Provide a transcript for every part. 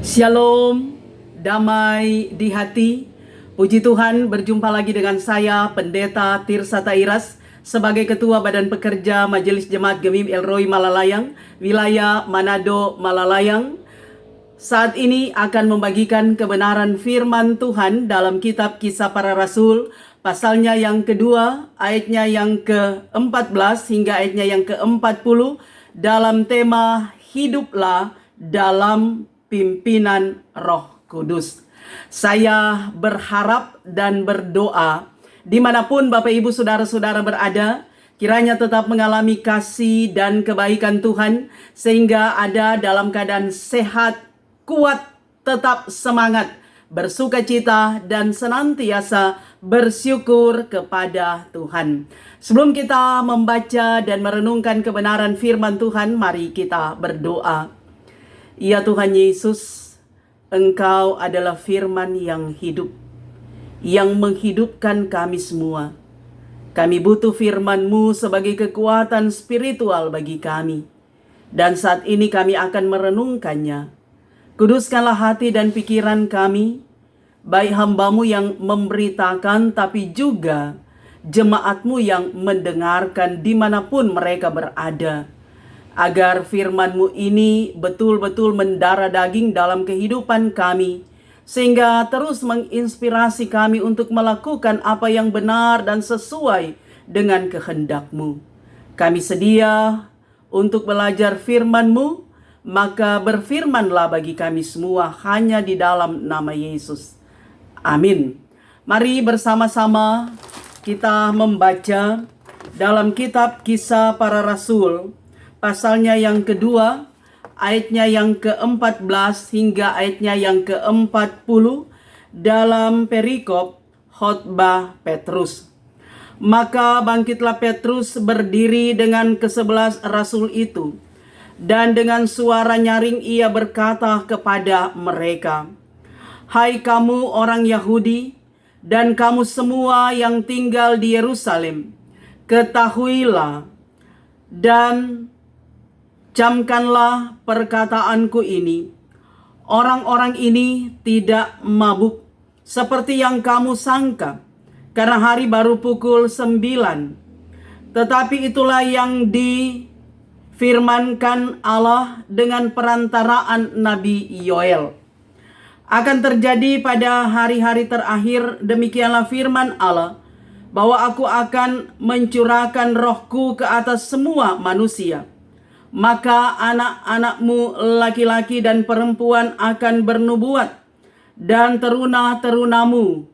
Shalom, damai di hati. Puji Tuhan, berjumpa lagi dengan saya, Pendeta Tirsa Tairas, sebagai Ketua Badan Pekerja Majelis Jemaat Gemim El Roi Malalayang, wilayah Manado, Malalayang. Saat ini akan membagikan kebenaran firman Tuhan dalam kitab Kisah Para Rasul, pasalnya yang kedua, ayatnya yang ke-14 hingga ayatnya yang ke-40, dalam tema Hiduplah dalam Pimpinan Roh Kudus. Saya berharap dan berdoa dimanapun Bapak Ibu Saudara-saudara berada, kiranya tetap mengalami kasih dan kebaikan Tuhan, sehingga ada dalam keadaan sehat, kuat, tetap semangat, bersukacita, dan senantiasa bersyukur kepada Tuhan. Sebelum kita membaca dan merenungkan kebenaran firman Tuhan, mari kita berdoa. Ya Tuhan Yesus, Engkau adalah firman yang hidup, yang menghidupkan kami semua. Kami butuh firman-Mu sebagai kekuatan spiritual bagi kami. Dan saat ini kami akan merenungkannya. Kuduskanlah hati dan pikiran kami, baik hamba-Mu yang memberitakan, tapi juga jemaat-Mu yang mendengarkan dimanapun mereka berada. Agar firman-Mu ini betul-betul mendarah daging dalam kehidupan kami, sehingga terus menginspirasi kami untuk melakukan apa yang benar dan sesuai dengan kehendak-Mu. Kami sedia untuk belajar firman-Mu, maka berfirmanlah bagi kami semua hanya di dalam nama Yesus. Amin. Mari bersama-sama kita membaca dalam kitab Kisah Para Rasul, pasalnya yang kedua, ayatnya yang ke-14 hingga ayatnya yang ke-40, dalam perikop khotbah Petrus. Maka bangkitlah Petrus berdiri dengan ke-11 rasul itu, dan dengan suara nyaring ia berkata kepada mereka, "Hai kamu orang Yahudi, dan kamu semua yang tinggal di Yerusalem, ketahuilah dan camkanlah perkataanku ini. Orang-orang ini tidak mabuk seperti yang kamu sangka, karena hari baru pukul 9. Tetapi itulah yang difirmankan Allah dengan perantaraan Nabi Yoel. Akan terjadi pada hari-hari terakhir, demikianlah firman Allah, bahwa aku akan mencurahkan rohku ke atas semua manusia. Maka anak-anakmu laki-laki dan perempuan akan bernubuat, dan teruna-terunamu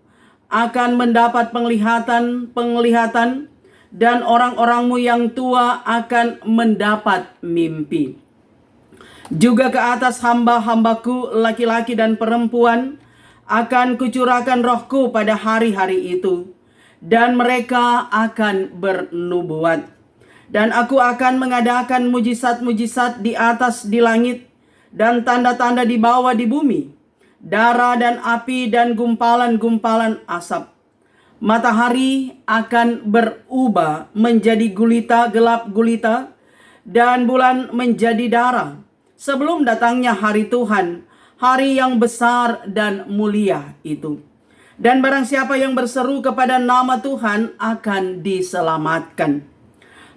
akan mendapat penglihatan, dan orang-orangmu yang tua akan mendapat mimpi. Juga ke atas hamba-hambaku laki-laki dan perempuan akan kucurahkan rohku pada hari-hari itu, dan mereka akan bernubuat. Dan aku akan mengadakan mujizat-mujizat di atas di langit, dan tanda-tanda di bawah di bumi, darah dan api dan gumpalan-gumpalan asap. Matahari akan berubah menjadi gulita, gelap gulita, dan bulan menjadi darah, sebelum datangnya hari Tuhan, hari yang besar dan mulia itu. Dan barang siapa yang berseru kepada nama Tuhan akan diselamatkan.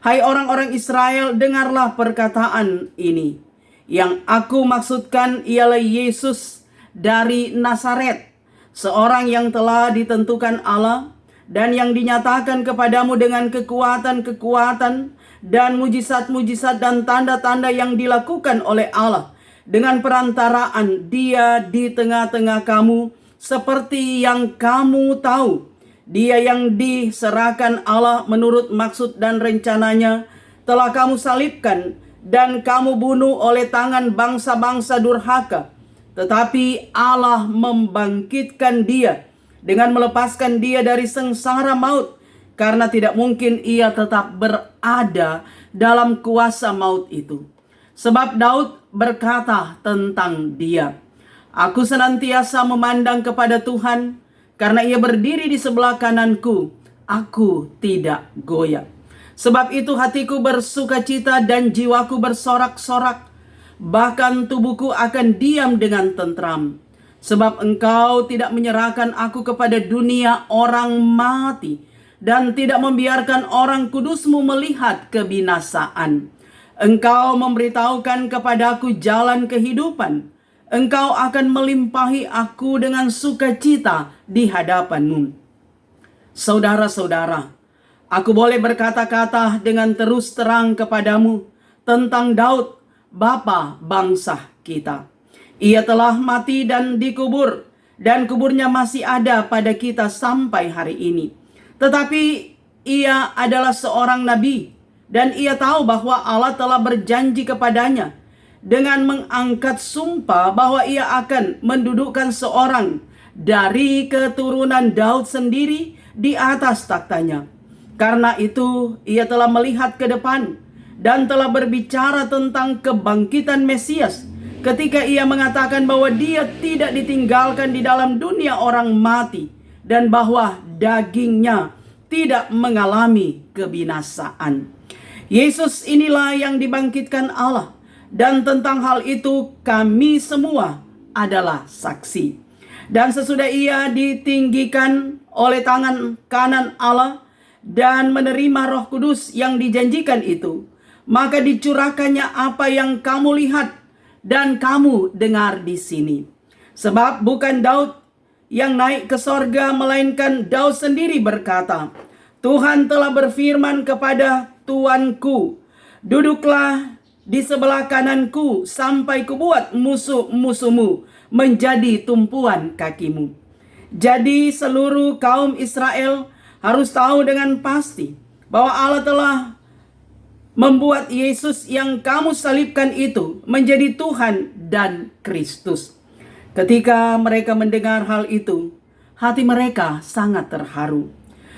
Hai orang-orang Israel, dengarlah perkataan ini. Yang aku maksudkan ialah Yesus dari Nazaret, seorang yang telah ditentukan Allah, dan yang dinyatakan kepadamu dengan kekuatan-kekuatan dan mujizat-mujizat dan tanda-tanda yang dilakukan oleh Allah, dengan perantaraan Dia di tengah-tengah kamu, seperti yang kamu tahu. Dia yang diserahkan Allah menurut maksud dan rencananya telah kamu salibkan dan kamu bunuh oleh tangan bangsa-bangsa durhaka. Tetapi Allah membangkitkan dia dengan melepaskan dia dari sengsara maut, karena tidak mungkin ia tetap berada dalam kuasa maut itu. Sebab Daud berkata tentang dia, "Aku senantiasa memandang kepada Tuhan, karena ia berdiri di sebelah kananku, aku tidak goyah. Sebab itu hatiku bersukacita dan jiwaku bersorak-sorak. bahkan tubuhku akan diam dengan tentram. Sebab Engkau tidak menyerahkan aku kepada dunia orang mati, dan tidak membiarkan orang kudus-Mu melihat kebinasaan. Engkau memberitahukan kepadaku jalan kehidupan. Engkau akan melimpahi aku dengan sukacita di hadapan-Mu. Saudara-saudara, aku boleh berkata-kata dengan terus terang kepadamu tentang Daud, bapa bangsa kita. Ia telah mati dan dikubur, dan kuburnya masih ada pada kita sampai hari ini. Tetapi ia adalah seorang nabi, dan ia tahu bahwa Allah telah berjanji kepadanya dengan mengangkat sumpah bahwa ia akan mendudukkan seorang dari keturunan Daud sendiri di atas taktanya. Karena itu ia telah melihat ke depan dan telah berbicara tentang kebangkitan Mesias, ketika ia mengatakan bahwa dia tidak ditinggalkan di dalam dunia orang mati, dan bahwa dagingnya tidak mengalami kebinasaan. Yesus inilah yang dibangkitkan Allah, dan tentang hal itu kami semua adalah saksi. Dan sesudah ia ditinggikan oleh tangan kanan Allah dan menerima Roh Kudus yang dijanjikan itu, maka dicurahkannya apa yang kamu lihat dan kamu dengar di sini. Sebab bukan Daud yang naik ke sorga, melainkan Daud sendiri berkata, Tuhan telah berfirman kepada Tuanku, duduklah di sebelah kananku sampai kubuat musuh-musuhmu menjadi tumpuan kakimu. Jadi seluruh kaum Israel harus tahu dengan pasti bahwa Allah telah membuat Yesus yang kamu salibkan itu menjadi Tuhan dan Kristus. Ketika mereka mendengar hal itu, hati mereka sangat terharu.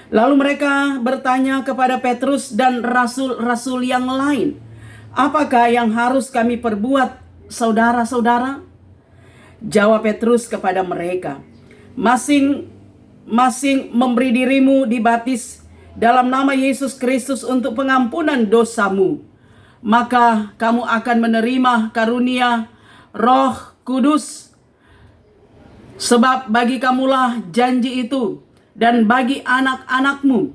Lalu mereka bertanya kepada Petrus dan rasul-rasul yang lain, apakah yang harus kami perbuat, saudara-saudara? Jawab Petrus kepada mereka, masing-masing memberi dirimu dibaptis dalam nama Yesus Kristus untuk pengampunan dosamu, maka kamu akan menerima karunia Roh Kudus. Sebab bagi kamulah janji itu, dan bagi anak-anakmu,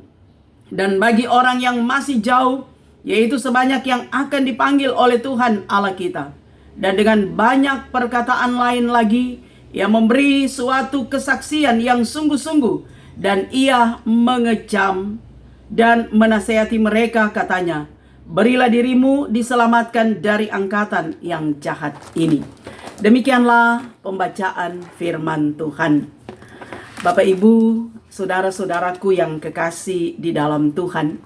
dan bagi orang yang masih jauh, yaitu sebanyak yang akan dipanggil oleh Tuhan Allah kita. Dan dengan banyak perkataan lain lagi, ia memberi suatu kesaksian yang sungguh-sungguh, dan ia mengecam dan menasihati mereka, katanya, berilah dirimu diselamatkan dari angkatan yang jahat ini. Demikianlah pembacaan firman Tuhan. Bapak Ibu, saudara-saudaraku yang kekasih di dalam Tuhan,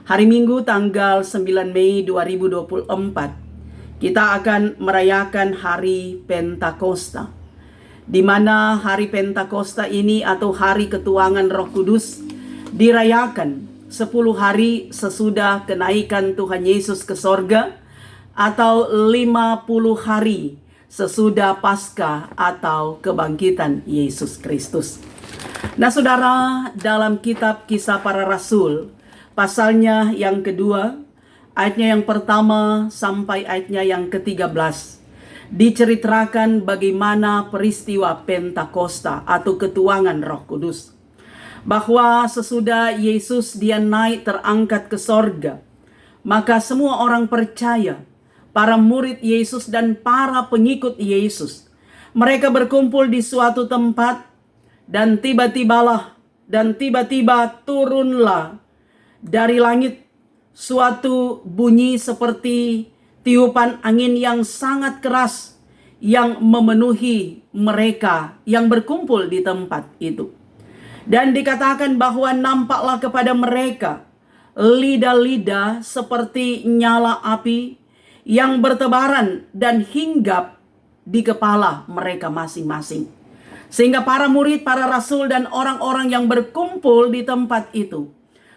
hari Minggu tanggal 9 Mei 2024, kita akan merayakan hari Pentakosta, di mana hari Pentakosta ini atau hari ketuangan Roh Kudus dirayakan 10 hari sesudah kenaikan Tuhan Yesus ke sorga, atau 50 hari sesudah Paskah atau kebangkitan Yesus Kristus. Nah saudara, dalam kitab Kisah Para Rasul, pasalnya yang kedua, ayatnya yang pertama sampai ayatnya yang ke-13, diceritakan bagaimana peristiwa Pentakosta atau ketuangan Roh Kudus. Bahwa sesudah Yesus dia naik terangkat ke sorga, maka semua orang percaya, para murid Yesus dan para pengikut Yesus, mereka berkumpul di suatu tempat, dan tiba-tiba turunlah dari langit suatu bunyi seperti tiupan angin yang sangat keras yang memenuhi mereka yang berkumpul di tempat itu. Dan dikatakan bahwa nampaklah kepada mereka lidah-lidah seperti nyala api yang bertebaran dan hinggap di kepala mereka masing-masing. Sehingga para murid, para rasul dan orang-orang yang berkumpul di tempat itu,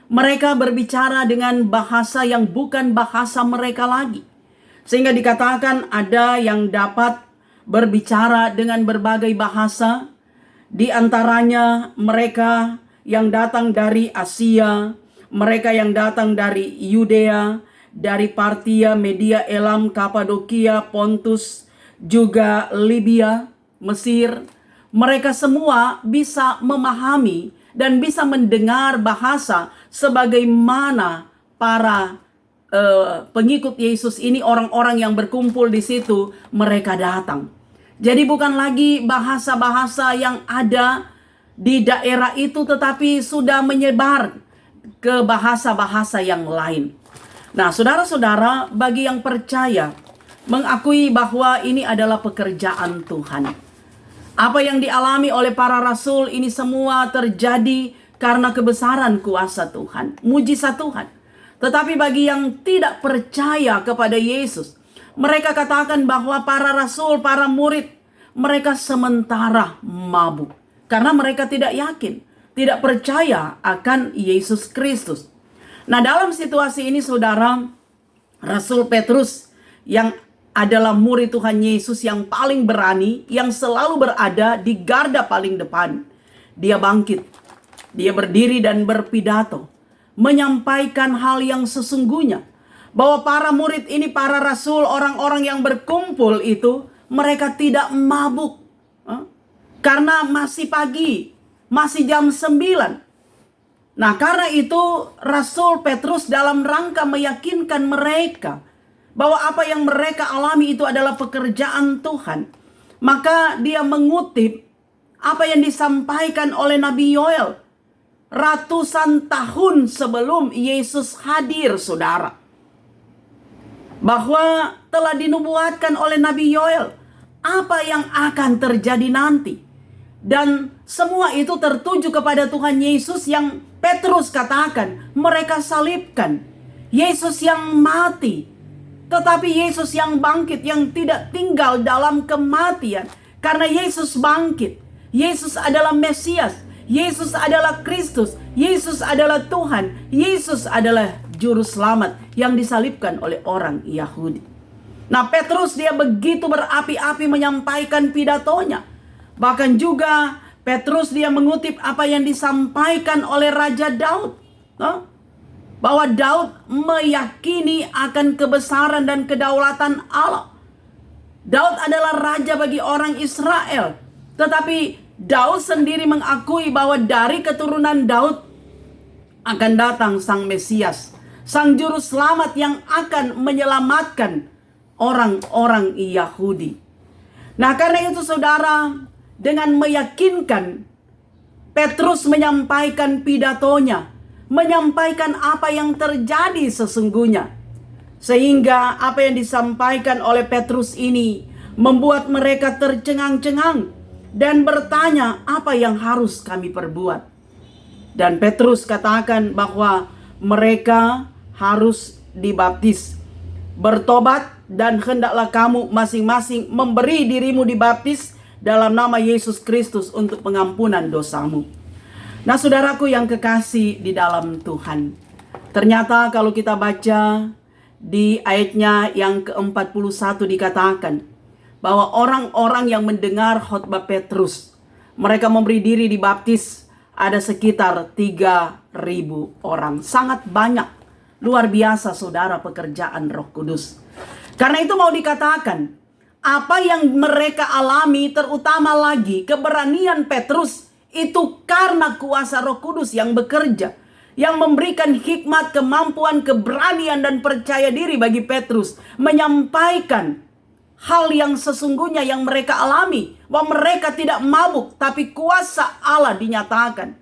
mereka berbicara dengan bahasa yang bukan bahasa mereka lagi. Sehingga dikatakan ada yang dapat berbicara dengan berbagai bahasa, di antaranya mereka yang datang dari Asia, mereka yang datang dari Yudea, dari Partia, Media, Elam, Kapadokia, Pontus, juga Libya, Mesir. Mereka semua bisa memahami dan bisa mendengar bahasa sebagaimana para pengikut Yesus ini, orang-orang yang berkumpul di situ, mereka datang. Jadi bukan lagi bahasa-bahasa yang ada di daerah itu, tetapi sudah menyebar ke bahasa-bahasa yang lain. Nah, saudara-saudara, bagi yang percaya, mengakui bahwa ini adalah pekerjaan Tuhan. Apa yang dialami oleh para rasul ini semua terjadi karena kebesaran kuasa Tuhan, mujizat Tuhan. Tetapi bagi yang tidak percaya kepada Yesus, mereka katakan bahwa para rasul, para murid, mereka sementara mabuk. Karena mereka tidak yakin, tidak percaya akan Yesus Kristus. Nah, dalam situasi ini saudara, Rasul Petrus yang adalah murid Tuhan Yesus yang paling berani, yang selalu berada di garda paling depan. Dia bangkit, dia berdiri dan berpidato, menyampaikan hal yang sesungguhnya. Bahwa para murid ini, para rasul, orang-orang yang berkumpul itu, mereka tidak mabuk. Karena masih pagi, masih jam 9. Nah, karena itu Rasul Petrus dalam rangka meyakinkan mereka bahwa apa yang mereka alami itu adalah pekerjaan Tuhan, maka dia mengutip apa yang disampaikan oleh Nabi Yoel ratusan tahun sebelum Yesus hadir, saudara. Bahwa telah dinubuatkan oleh Nabi Yoel apa yang akan terjadi nanti. Dan semua itu tertuju kepada Tuhan Yesus yang Petrus katakan mereka salibkan. Yesus yang mati, tetapi Yesus yang bangkit, yang tidak tinggal dalam kematian. Karena Yesus bangkit, Yesus adalah Mesias, Yesus adalah Kristus, Yesus adalah Tuhan, Yesus adalah Juru Selamat yang disalibkan oleh orang Yahudi. Nah, Petrus dia begitu berapi-api menyampaikan pidatonya. Bahkan juga Petrus dia mengutip apa yang disampaikan oleh Raja Daud. Bahwa Daud meyakini akan kebesaran dan kedaulatan Allah. Daud adalah raja bagi orang Israel. Tetapi Daud sendiri mengakui bahwa dari keturunan Daud akan datang Sang Mesias, Sang Juru Selamat yang akan menyelamatkan orang-orang Yahudi. Nah, karena itu saudara, dengan meyakinkan, Petrus menyampaikan pidatonya, menyampaikan apa yang terjadi sesungguhnya. Sehingga apa yang disampaikan oleh Petrus ini membuat mereka tercengang-cengang dan bertanya, apa yang harus kami perbuat? Dan Petrus katakan bahwa mereka harus dibaptis. Bertobat dan hendaklah kamu masing-masing memberi dirimu dibaptis dalam nama Yesus Kristus untuk pengampunan dosamu. Nah, saudaraku yang kekasih di dalam Tuhan, ternyata kalau kita baca di ayatnya yang ke-41 dikatakan bahwa orang-orang yang mendengar khotbah Petrus, mereka memberi diri dibaptis, ada sekitar 3.000 orang. Sangat banyak, luar biasa saudara pekerjaan Roh Kudus. Karena itu mau dikatakan, apa yang mereka alami, terutama lagi keberanian Petrus, itu karena kuasa Roh Kudus yang bekerja, yang memberikan hikmat, kemampuan, keberanian, dan percaya diri bagi Petrus menyampaikan hal yang sesungguhnya yang mereka alami, bahwa mereka tidak mabuk, tapi kuasa Allah dinyatakan.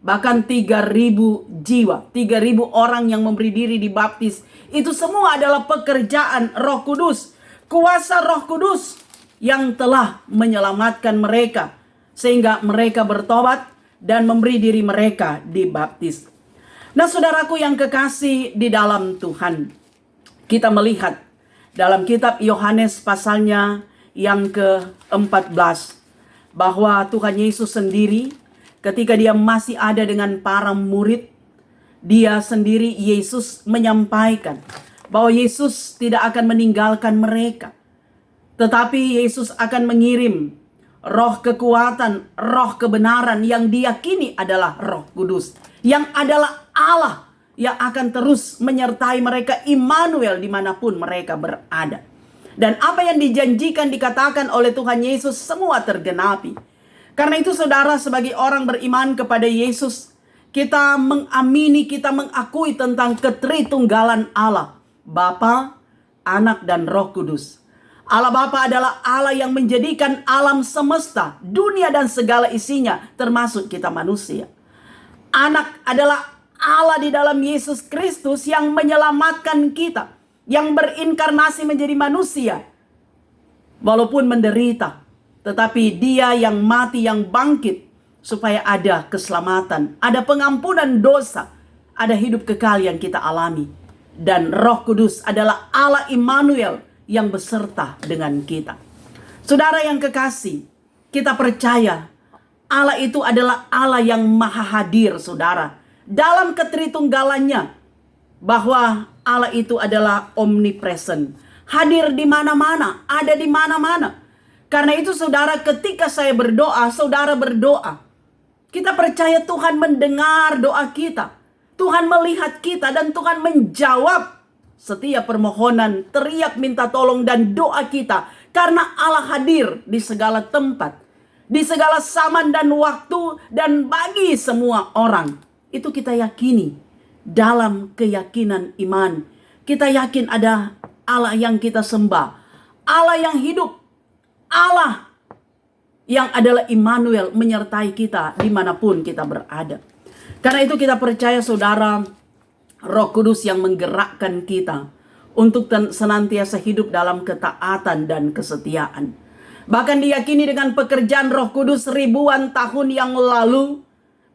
Bahkan 3.000 jiwa, 3.000 orang yang memberi diri dibaptis, itu semua adalah pekerjaan Roh Kudus. Kuasa Roh Kudus yang telah menyelamatkan mereka, sehingga mereka bertobat dan memberi diri mereka dibaptis. Nah, saudaraku yang kekasih di dalam Tuhan, kita melihat dalam kitab Yohanes pasalnya yang ke-14 bahwa Tuhan Yesus sendiri ketika dia masih ada dengan para murid, dia sendiri Yesus menyampaikan bahwa Yesus tidak akan meninggalkan mereka, tetapi Yesus akan mengirim roh kekuatan, roh kebenaran yang diyakini adalah Roh Kudus, yang adalah Allah yang akan terus menyertai mereka, Immanuel, dimanapun mereka berada. Dan apa yang dijanjikan dikatakan oleh Tuhan Yesus semua tergenapi. Karena itu saudara, sebagai orang beriman kepada Yesus, kita mengamini, kita mengakui tentang ketritunggalan Allah, Bapa, Anak, dan Roh Kudus. Allah Bapa adalah Allah yang menjadikan alam semesta, dunia dan segala isinya, termasuk kita manusia. Anak adalah Allah di dalam Yesus Kristus yang menyelamatkan kita, yang berinkarnasi menjadi manusia. Walaupun menderita, tetapi Dia yang mati, yang bangkit, supaya ada keselamatan, ada pengampunan dosa, ada hidup kekal yang kita alami. Dan Roh Kudus adalah Allah Immanuel yang beserta dengan kita. Saudara yang kekasih, kita percaya Allah itu adalah Allah yang maha hadir, saudara. Dalam ketritunggalannya, bahwa Allah itu adalah omnipresent, hadir di mana-mana, ada di mana-mana. Karena itu saudara, ketika saya berdoa, saudara berdoa, kita percaya Tuhan mendengar doa kita, Tuhan melihat kita, dan Tuhan menjawab setiap permohonan, teriak minta tolong dan doa kita. Karena Allah hadir di segala tempat, di segala zaman dan waktu, dan bagi semua orang. Itu kita yakini dalam keyakinan iman. Kita yakin ada Allah yang kita sembah, Allah yang hidup, Allah yang adalah Immanuel menyertai kita dimanapun kita berada. Karena itu kita percaya saudara, Roh Kudus yang menggerakkan kita untuk senantiasa hidup dalam ketaatan dan kesetiaan. Bahkan diyakini dengan pekerjaan Roh Kudus ribuan tahun yang lalu,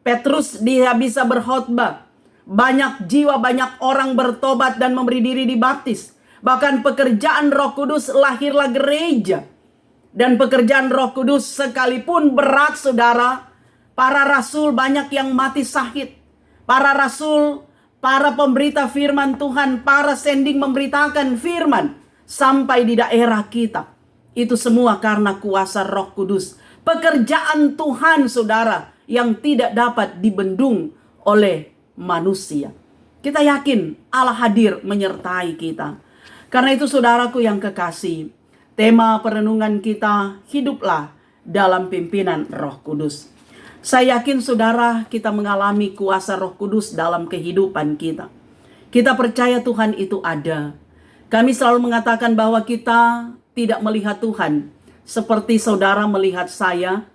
Petrus dia bisa berkhotbah. Banyak jiwa, banyak orang bertobat dan memberi diri dibaptis. Bahkan pekerjaan Roh Kudus lahirlah gereja. Dan pekerjaan Roh Kudus sekalipun berat saudara, para rasul banyak yang mati syahid. Para rasul, para pemberita firman Tuhan, para sending memberitakan firman sampai di daerah kita. Itu semua karena kuasa Roh Kudus. Pekerjaan Tuhan saudara, yang tidak dapat dibendung oleh manusia. Kita yakin Allah hadir menyertai kita. Karena itu saudaraku yang kekasih, tema perenungan kita, hiduplah dalam pimpinan Roh Kudus. Saya yakin saudara, kita mengalami kuasa Roh Kudus dalam kehidupan kita. Kita percaya Tuhan itu ada. Kami selalu mengatakan bahwa kita tidak melihat Tuhan seperti saudara melihat saya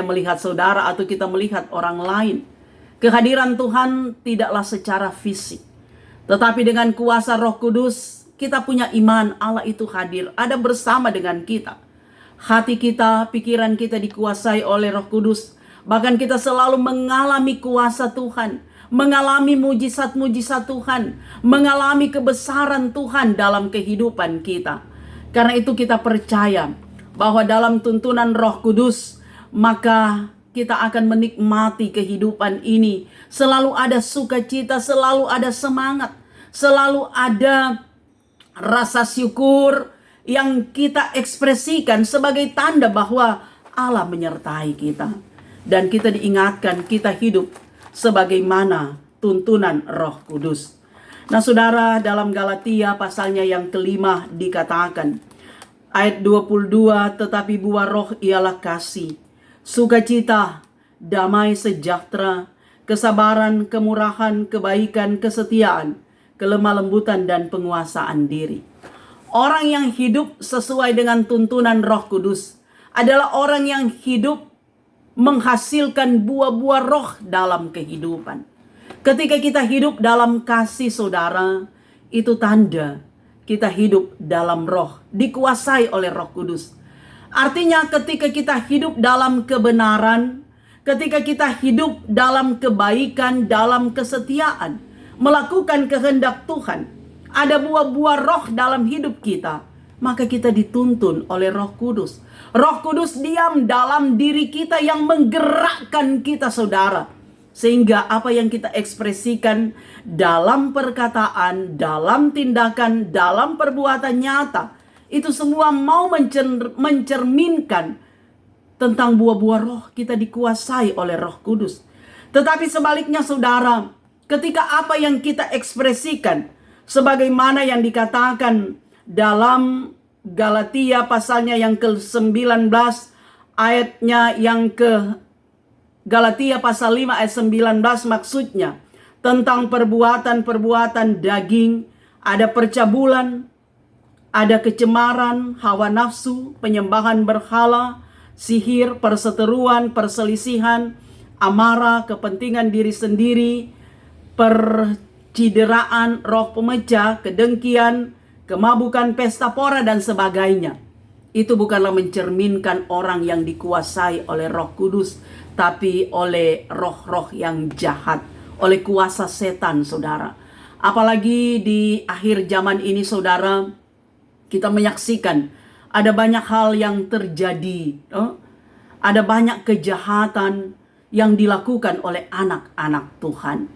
melihat saudara, atau kita melihat orang lain. Kehadiran Tuhan tidaklah secara fisik, tetapi dengan kuasa Roh Kudus, kita punya iman Allah itu hadir, ada bersama dengan kita. Hati kita, pikiran kita dikuasai oleh Roh Kudus. Bahkan kita selalu mengalami kuasa Tuhan, mengalami mujizat-mujizat Tuhan, mengalami kebesaran Tuhan dalam kehidupan kita. Karena itu kita percaya bahwa dalam tuntunan Roh Kudus, maka kita akan menikmati kehidupan ini. Selalu ada sukacita, selalu ada semangat, selalu ada rasa syukur yang kita ekspresikan sebagai tanda bahwa Allah menyertai kita. Dan kita diingatkan kita hidup sebagaimana tuntunan Roh Kudus. Nah saudara, dalam Galatia pasalnya yang kelima dikatakan, ayat 22, tetapi buah roh ialah kasih, sukacita, damai sejahtera, kesabaran, kemurahan, kebaikan, kesetiaan, kelemah lembutan, dan penguasaan diri. Orang yang hidup sesuai dengan tuntunan Roh Kudus adalah orang yang hidup menghasilkan buah-buah roh dalam kehidupan. Ketika kita hidup dalam kasih saudara, itu tanda kita hidup dalam roh, dikuasai oleh Roh Kudus. Artinya ketika kita hidup dalam kebenaran, ketika kita hidup dalam kebaikan, dalam kesetiaan, melakukan kehendak Tuhan, ada buah-buah roh dalam hidup kita, maka kita dituntun oleh Roh Kudus. Roh Kudus diam dalam diri kita yang menggerakkan kita saudara. Sehingga apa yang kita ekspresikan dalam perkataan, dalam tindakan, dalam perbuatan nyata, itu semua mau mencerminkan tentang buah-buah roh. Kita dikuasai oleh Roh Kudus. Tetapi sebaliknya saudara, ketika apa yang kita ekspresikan, sebagaimana yang dikatakan dalam Galatia pasalnya yang ke-19 ayatnya yang ke Galatia pasal 5 ayat 19, maksudnya tentang perbuatan-perbuatan daging, ada percabulan, ada kecemaran, hawa nafsu, penyembahan berhala, sihir, perseteruan, perselisihan, amarah, kepentingan diri sendiri, percideraan, roh pemecah, kedengkian, kemabukan, pesta pora, dan sebagainya. Itu bukanlah mencerminkan orang yang dikuasai oleh Roh Kudus, tapi oleh roh-roh yang jahat, oleh kuasa setan, saudara. Apalagi di akhir zaman ini, saudara, kita menyaksikan ada banyak hal yang terjadi. Ada banyak kejahatan yang dilakukan oleh anak-anak Tuhan.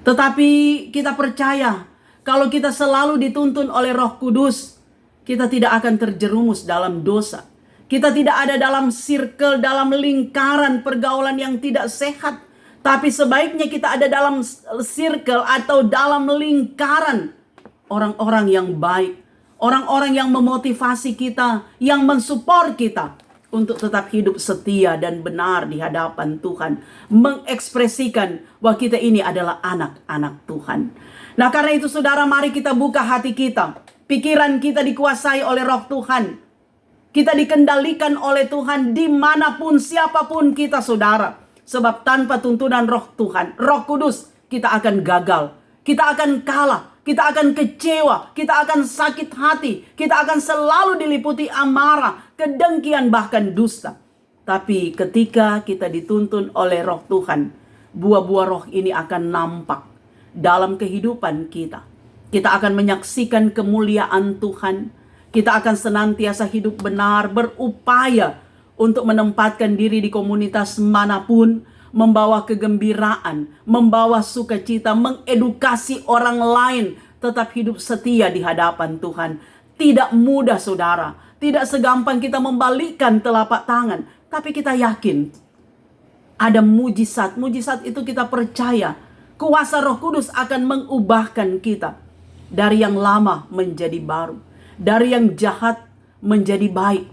Tetapi kita percaya, kalau kita selalu dituntun oleh Roh Kudus, kita tidak akan terjerumus dalam dosa. Kita tidak ada dalam circle, dalam lingkaran pergaulan yang tidak sehat. Tapi sebaiknya kita ada dalam circle atau dalam lingkaran orang-orang yang baik. Orang-orang yang memotivasi kita, yang mensupport kita untuk tetap hidup setia dan benar di hadapan Tuhan. Mengekspresikan bahwa kita ini adalah anak-anak Tuhan. Nah, karena itu saudara, mari kita buka hati kita. Pikiran kita dikuasai oleh Roh Tuhan. Kita dikendalikan oleh Tuhan dimanapun, siapapun kita, saudara. Sebab tanpa tuntunan Roh Tuhan, Roh Kudus, kita akan gagal. Kita akan kalah. Kita akan kecewa, kita akan sakit hati, kita akan selalu diliputi amarah, kedengkian, bahkan dusta. Tapi ketika kita dituntun oleh Roh Tuhan, buah-buah roh ini akan nampak dalam kehidupan kita. Kita akan menyaksikan kemuliaan Tuhan. Kita akan senantiasa hidup benar, berupaya untuk menempatkan diri di komunitas manapun, membawa kegembiraan, membawa sukacita, mengedukasi orang lain, tetap hidup setia di hadapan Tuhan. Tidak mudah, saudara. Tidak segampang kita membalikkan telapak tangan. Tapi kita yakin ada mujizat. Mujizat itu kita percaya. Kuasa Roh Kudus akan mengubahkan kita dari yang lama menjadi baru. Dari yang jahat menjadi baik.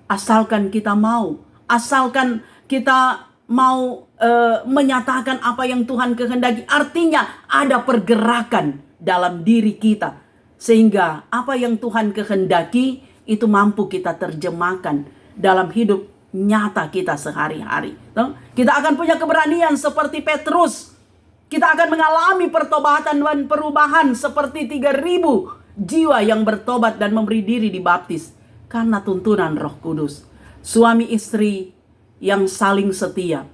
Asalkan kita mau. Asalkan kita mau menyatakan apa yang Tuhan kehendaki. Artinya ada pergerakan dalam diri kita. Sehingga apa yang Tuhan kehendaki itu mampu kita terjemahkan dalam hidup nyata kita sehari-hari. Kita akan punya keberanian seperti Petrus. Kita akan mengalami pertobatan dan perubahan seperti 3.000 jiwa yang bertobat dan memberi diri dibaptis. Karena tuntunan Roh Kudus. Suami istri yang saling setia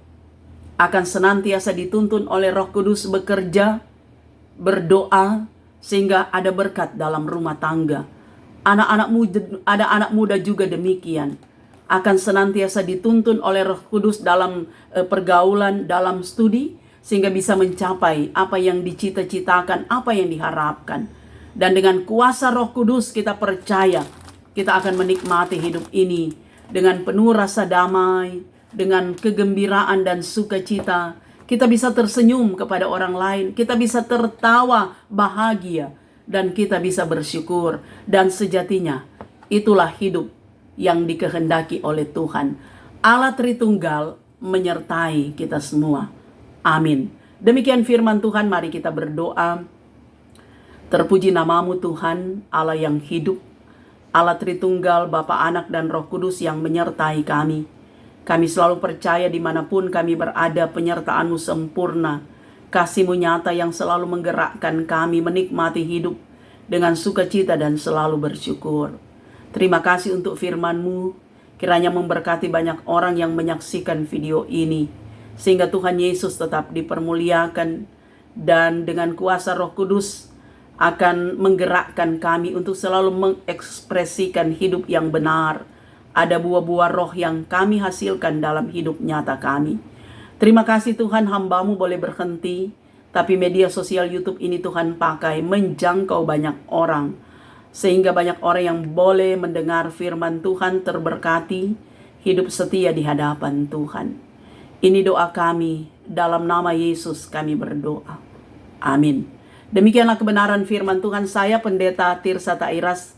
akan senantiasa dituntun oleh Roh Kudus bekerja, berdoa, sehingga ada berkat dalam rumah tangga. Anak-anak muda juga demikian. Akan senantiasa dituntun oleh Roh Kudus dalam pergaulan, dalam studi, sehingga bisa mencapai apa yang dicita-citakan, apa yang diharapkan. Dan dengan kuasa Roh Kudus kita percaya kita akan menikmati hidup ini dengan penuh rasa damai, dengan kegembiraan dan sukacita. Kita bisa tersenyum kepada orang lain, kita bisa tertawa bahagia, dan kita bisa bersyukur. Dan sejatinya itulah hidup yang dikehendaki oleh Tuhan. Allah Tritunggal menyertai kita semua. Amin. Demikian firman Tuhan, mari kita berdoa. Terpuji namamu Tuhan, Allah yang hidup, Allah Tritunggal, Bapa, Anak, dan Roh Kudus yang menyertai kami. Kami selalu percaya dimanapun kami berada, penyertaan-Mu sempurna. Kasih-Mu nyata yang selalu menggerakkan kami menikmati hidup dengan sukacita dan selalu bersyukur. Terima kasih untuk firman-Mu. Kiranya memberkati banyak orang yang menyaksikan video ini. Sehingga Tuhan Yesus tetap dipermuliakan. Dan dengan kuasa Roh Kudus akan menggerakkan kami untuk selalu mengekspresikan hidup yang benar. Ada buah-buah roh yang kami hasilkan dalam hidup nyata kami. Terima kasih Tuhan, hamba-Mu boleh berhenti. Tapi media sosial YouTube ini Tuhan pakai menjangkau banyak orang. Sehingga banyak orang yang boleh mendengar firman Tuhan, terberkati, hidup setia di hadapan Tuhan. Ini doa kami, dalam nama Yesus kami berdoa. Amin. Demikianlah kebenaran firman Tuhan. Saya Pendeta Tirsa Tairas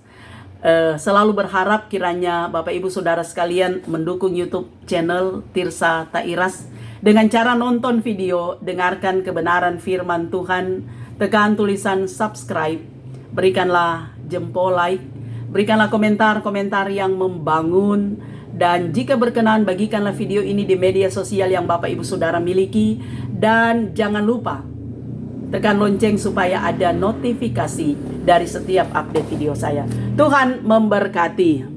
selalu berharap kiranya Bapak Ibu Saudara sekalian mendukung YouTube channel Tirsa Tairas dengan cara nonton video, dengarkan kebenaran firman Tuhan, tekan tulisan subscribe, berikanlah jempol like, berikanlah komentar-komentar yang membangun, dan jika berkenan bagikanlah video ini di media sosial yang Bapak Ibu Saudara miliki, dan jangan lupa tekan lonceng supaya ada notifikasi dari setiap update video saya. Tuhan memberkati.